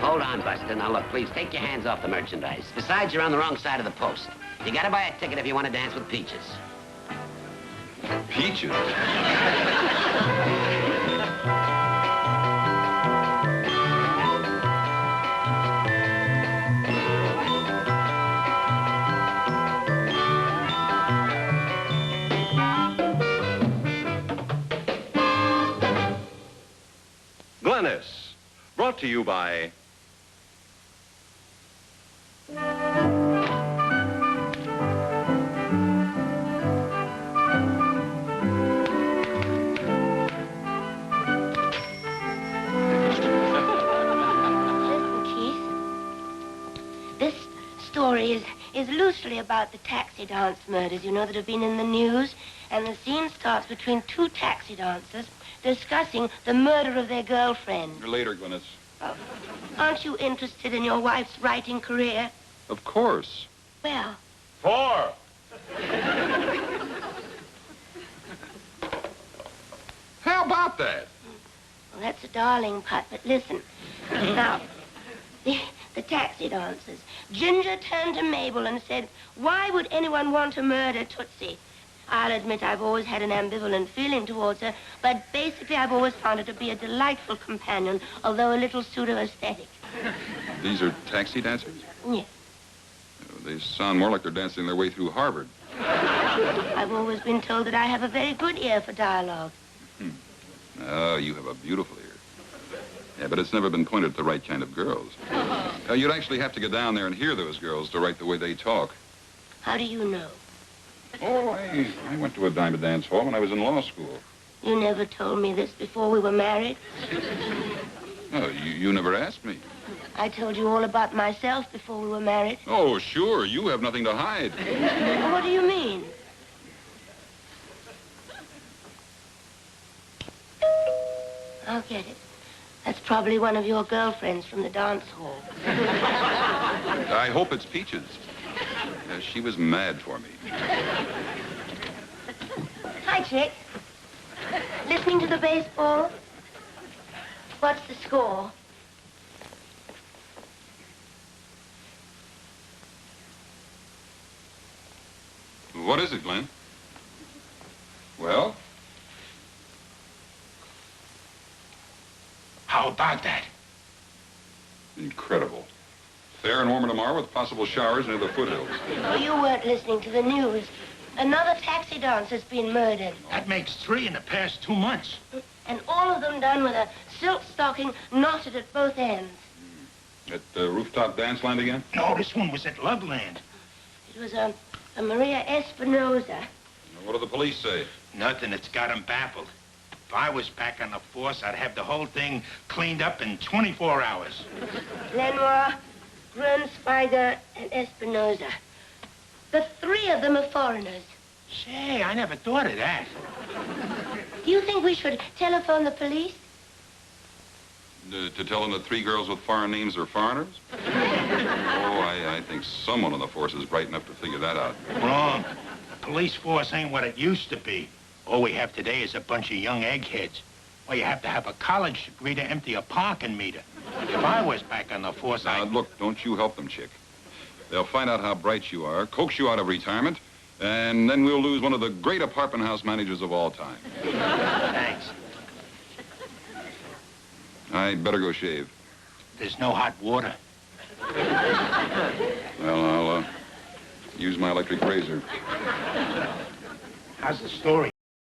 Hold on, Buster. Now, look, please, take your hands off the merchandise. Besides, you're on the wrong side of the post. You gotta buy a ticket if you want to dance with Peaches. Peaches? Glynis, brought to you by... Is loosely about the taxi dance murders, you know, that have been in the news. And the scene starts between two taxi dancers discussing the murder of their girlfriend. Later, Glynis. Aren't you interested in your wife's writing career? Of course. Well... 4. How about that? Well, that's a darling putt, but listen. Now, the taxi dancers. Ginger turned to Mabel and said, why would anyone want to murder Tootsie? I'll admit I've always had an ambivalent feeling towards her, but basically I've always found her to be a delightful companion, although a little pseudo-aesthetic. These are taxi dancers? Yes. They sound more like they're dancing their way through Harvard. I've always been told that I have a very good ear for dialogue. Oh, you have a beautiful ear. Yeah, but it's never been pointed at the right kind of girls. You'd actually have to get down there and hear those girls to write the way they talk. How do you know? Oh, I went to a dime a dance hall when I was in law school. You never told me this before we were married. No, you never asked me. I told you all about myself before we were married. Oh, sure. You have nothing to hide. What do you mean? I'll get it. That's probably one of your girlfriends from the dance hall. I hope it's Peaches. She was mad for me. Hi, Chick. Listening to the baseball? What's the score? What is it, Glenn? Well? How about that? Incredible. Fair and warmer tomorrow with possible showers near the foothills. Oh, you weren't listening to the news. Another taxi dancer's been murdered. That makes 3 in the past 2 months. And all of them done with a silk stocking knotted at both ends. At Rooftop Dance Land again? No, this one was at Loveland. It was a Maria Espinosa. What do the police say? Nothing. It's got 'em baffled. If I was back on the force, I'd have the whole thing cleaned up in 24 hours. Lenoir, Grunspeiger, and Espinosa. The 3 of them are foreigners. Say, I never thought of that. Do you think we should telephone the police? To tell them that 3 girls with foreign names are foreigners? Oh, I think someone on the force is bright enough to figure that out. Wrong. The police force ain't what it used to be. All we have today is a bunch of young eggheads. Well, you have to have a college degree to empty a parking meter. If I was back on the force, Look, don't you help them, Chick. They'll find out how bright you are, coax you out of retirement, and then we'll lose one of the great apartment house managers of all time. Thanks. I'd better go shave. There's no hot water. Well, I'll use my electric razor. How's the story?